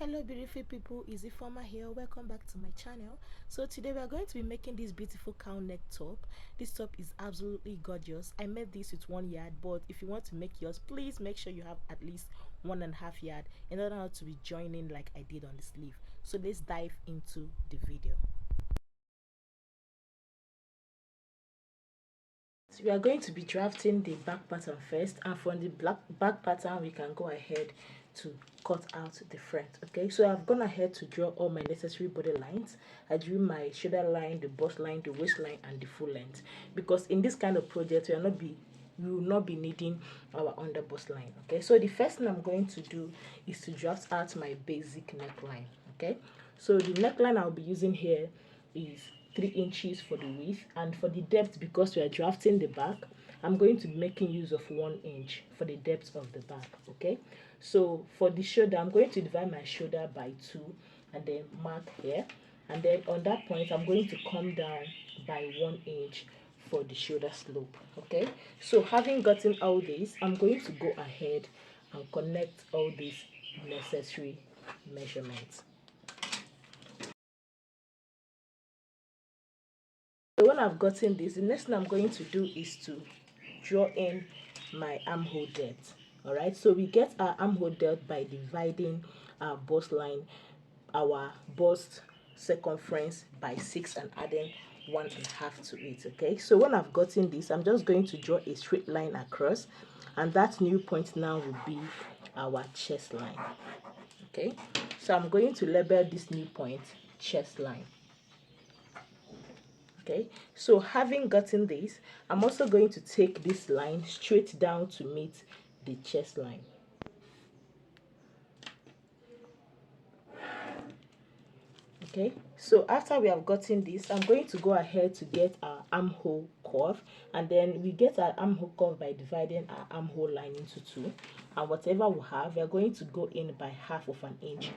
Hello beautiful people, Izzy Farmer here. Welcome back to my channel. So today we are going to be making this beautiful cowl neck top. This top is absolutely gorgeous. I made this with 1 yard, but if you want to make yours, please make sure you have at least 1.5 yard in order not to be joining like I did on the sleeve. So let's dive into the video. So we are going to be drafting the back pattern first, and from the back pattern we can go ahead to cut out the front. Okay, so I've gone ahead to draw all my necessary body lines. I drew my shoulder line, the bust line, the waistline, and the full length, because in this kind of project we will not be needing our under bust line. Okay, so the first thing I'm going to do is to draft out my basic neckline. Okay, so the neckline I'll be using here is 3 inches for the width, and for the depth, because we are drafting the back, I'm going to be making use of 1 inch for the depth of the back. Okay, so for the shoulder, I'm going to divide my shoulder by 2 and then mark here, and then on that point I'm going to come down by 1 inch for the shoulder slope. Okay, so having gotten all this, I'm going to go ahead and connect all these necessary measurements. So when I've gotten this, the next thing I'm going to do is to draw in my armhole depth. All right, so we get our armhole depth by dividing our bust line, our bust circumference by 6 and adding 1.5 to it. Okay, so when I've gotten this, I'm just going to draw a straight line across, and that new point now will be our chest line. Okay, so I'm going to label this new point chest line. Okay, so having gotten this, I'm also going to take this line straight down to meet the chest line. Okay, so after we have gotten this, I'm going to go ahead to get our armhole curve, and then we get our armhole curve by dividing our armhole line into 2, and whatever we have, we are going to go in by 1/2 inch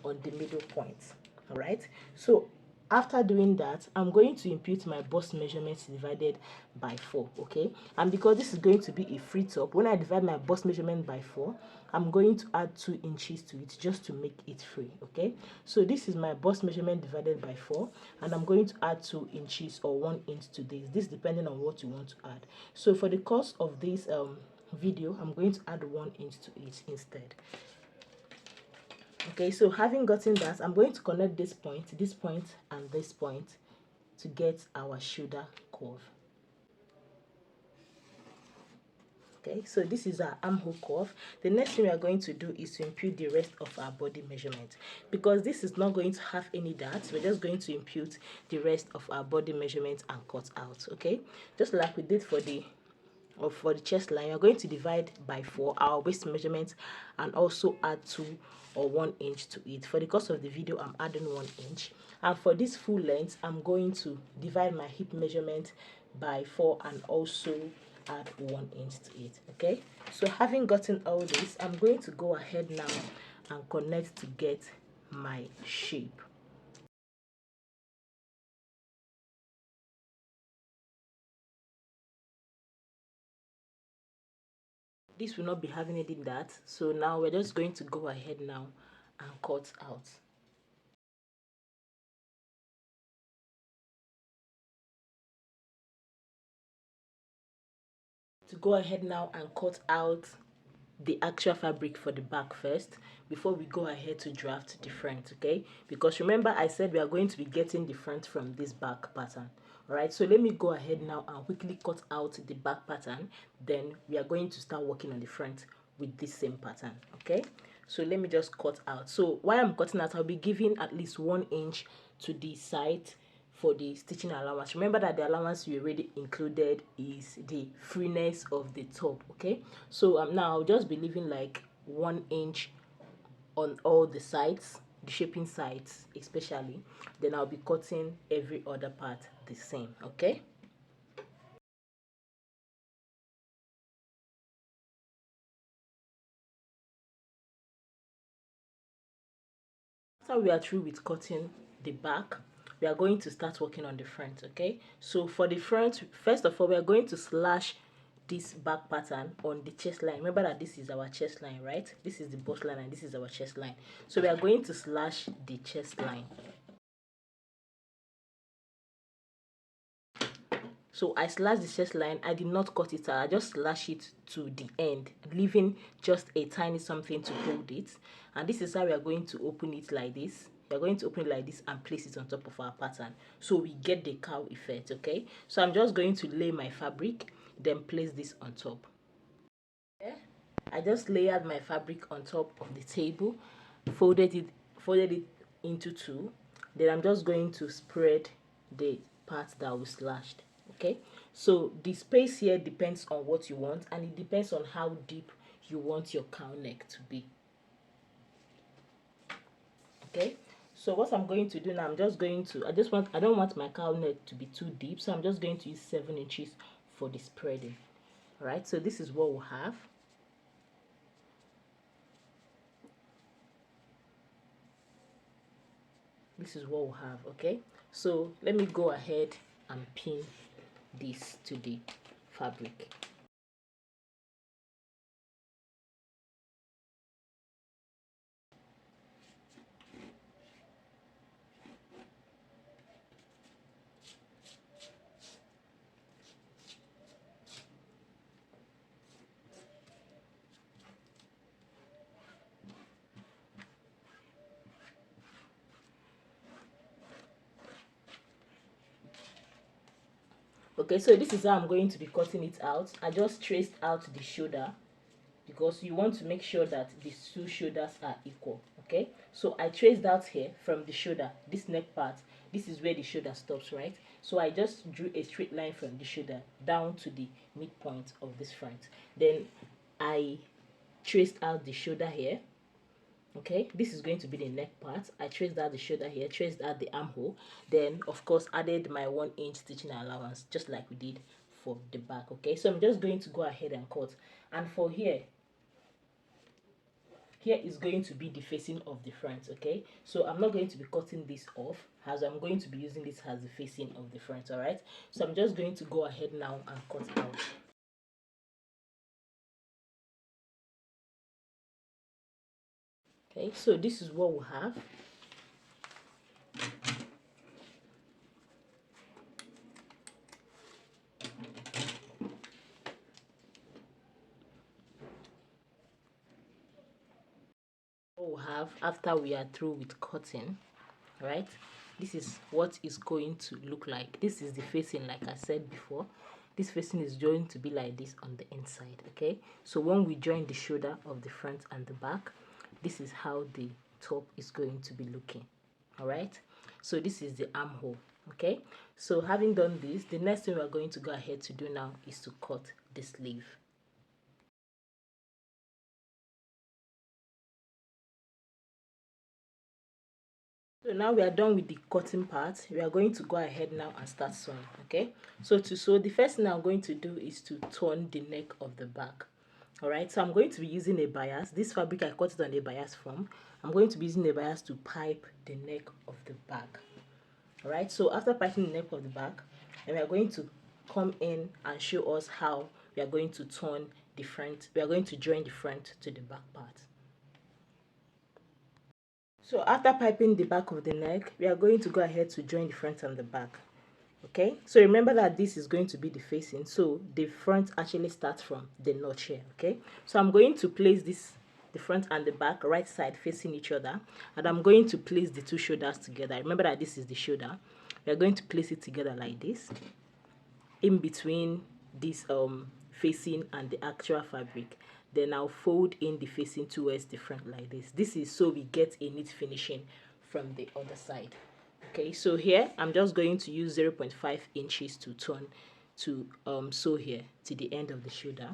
on the middle point. All right, so after doing that, I'm going to impute my bust measurements divided by 4. Okay, and because this is going to be a free top, when I divide my bust measurement by 4, I'm going to add 2 inches to it just to make it free. Okay, so this is my bust measurement divided by 4, and I'm going to add 2 inches or 1 inch to this depending on what you want to add. So for the course of this video, I'm going to add 1 inch to it instead. Okay, so having gotten that, I'm going to connect this point, and this point to get our shoulder curve. Okay, so this is our armhole curve. The next thing we are going to do is to impute the rest of our body measurement. Because this is not going to have any darts, we're just going to impute the rest of our body measurement and cut out. Okay, just like we did for the chest line, we're going to divide by 4 our waist measurement and also add 2 or 1 inch to it. For the course of the video, I'm adding 1 inch, and for this full length, I'm going to divide my hip measurement by 4 and also add 1 inch to it. Okay, so having gotten all this, I'm going to go ahead now and connect to get my shape. This will not be having any that, so now we're just going to go ahead now and cut out. To go ahead now and cut out the actual fabric for the back first before we go ahead to draft the front. Okay, because remember I said we are going to be getting the front from this back pattern. All right, so let me go ahead now and quickly cut out the back pattern, then we are going to start working on the front with this same pattern. Okay, so let me just cut out. So while I'm cutting out, I'll be giving at least 1 inch to the side for the stitching allowance. Remember that the allowance we already included is the freeness of the top. Okay, so now I'll just be leaving like 1 inch on all the sides, the shaping sides especially, then I'll be cutting every other part the same. Okay, after we are through with cutting the back, we are going to start working on the front. Okay, so for the front, first of all, we are going to slash this back pattern on the chest line. Remember that this is our chest line, right? This is the bust line and this is our chest line. So we are going to slash the chest line. So I slashed the chest line. I did not cut it out. I just slashed it to the end, leaving just a tiny something to hold it. And this is how we are going to open it like this. We are going to open it like this and place it on top of our pattern, so we get the cowl effect. Okay, so I'm just going to lay my fabric, then place this on top. Yeah. I just layered my fabric on top of the table, folded it into two. Then I'm just going to spread the part that we slashed. Okay, so the space here depends on what you want, and it depends on how deep you want your cowl neck to be. Okay, so what I'm going to do now, I don't want my cowl neck to be too deep, so I'm just going to use 7 inches for the spreading. All right, so this is what we'll have. This is what we'll have. Okay, so let me go ahead and pin this to the fabric. Okay, so this is how I'm going to be cutting it out. I just traced out the shoulder because you want to make sure that these two shoulders are equal. Okay, so I traced out here from the shoulder, this neck part. This is where the shoulder stops, right? So I just drew a straight line from the shoulder down to the midpoint of this front. Then I traced out the shoulder here. Okay, this is going to be the neck part. I traced out the shoulder here, traced out the armhole, then of course added my 1 inch stitching allowance, just like we did for the back. Okay, so I'm just going to go ahead and cut. And for here is going to be the facing of the front. Okay, so I'm not going to be cutting this off, as I'm going to be using this as the facing of the front. All right, so I'm just going to go ahead now and cut out. Okay, so this is what we have. What we have after we are through with cutting, right? This is what is going to look like. This is the facing, like I said before. This facing is going to be like this on the inside. Okay, so when we join the shoulder of the front and the back, this is how the top is going to be looking. All right, so this is the armhole. Okay, so having done this, the next thing we're going to go ahead to do now is to cut the sleeve. So now we are done with the cutting part. We are going to go ahead now and start sewing. Okay, so to sew, the first thing I'm going to do is to turn the neck of the back. All right, so I'm going to be using a bias. This fabric I cut it on a bias from. I'm going to be using a bias to pipe the neck of the back. All right, so after piping the neck of the back, and we are going to come in and show us how we are going to turn the front. We are going to join the front to the back part. So after piping the back of the neck, we are going to go ahead to join the front and the back. Okay, so remember that this is going to be the facing, so the front actually starts from the notch here. Okay, so I'm going to place this, the front and the back, right side facing each other, and I'm going to place the two shoulders together. Remember that this is the shoulder. We are going to place it together like this, in between this facing and the actual fabric. Then I'll fold in the facing towards the front like this. This is so we get a neat finishing from the other side. Okay, so here I'm just going to use 0.5 inches to turn to sew here to the end of the shoulder.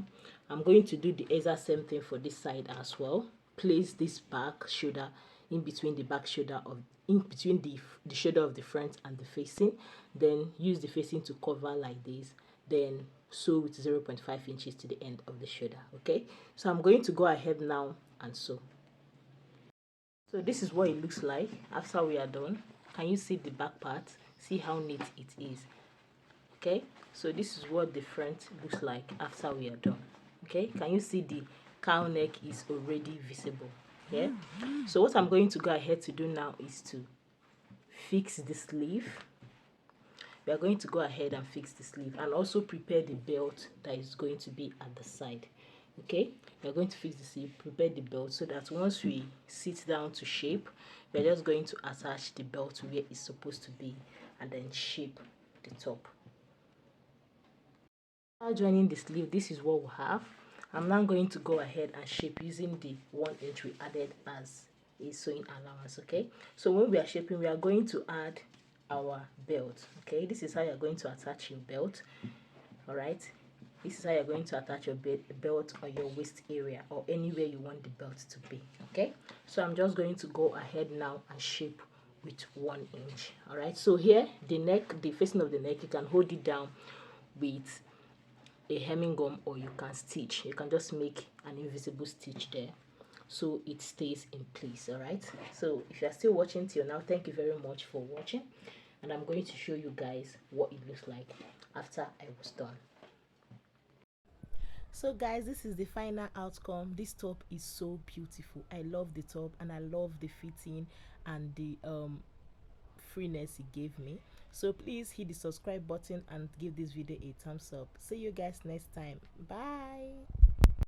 I'm going to do the exact same thing for this side as well. Place this back shoulder in between the back shoulder of the shoulder of the front and the facing. Then use the facing to cover like this. Then sew with 0.5 inches to the end of the shoulder. Okay, so I'm going to go ahead now and sew. So this is what it looks like after we are done. Can you see the back part? See how neat it is. Okay, so this is what the front looks like after we are done. Okay, can you see the cow neck is already visible? Yeah. So what I'm going to go ahead to do now is to fix the sleeve. We are going to go ahead and fix the sleeve and also prepare the belt that is going to be at the side. Okay, we are going to fix the sleeve, prepare the belt, so that once we sit down to shape, we are just going to attach the belt to where it's supposed to be and then shape the top. Now joining the sleeve, this is what we have. I'm now going to go ahead and shape using the 1 inch we added as a sewing allowance. Okay, so when we are shaping, we are going to add our belt. Okay, this is how you're going to attach your belt. All right, this is how you're going to attach your belt on your waist area or anywhere you want the belt to be. Okay, so I'm just going to go ahead now and shape with 1 inch. All right, so here the neck, the facing of the neck, you can hold it down with a hemming gum, or you can stitch. You can just make an invisible stitch there so it stays in place. All right, so if you're still watching till now, thank you very much for watching, and I'm going to show you guys what it looks like after I was done. So guys, this is the final outcome. This top is so beautiful. I love the top and I love the fitting and the freeness it gave me. So please hit the subscribe button and give this video a thumbs up. See you guys next time. Bye.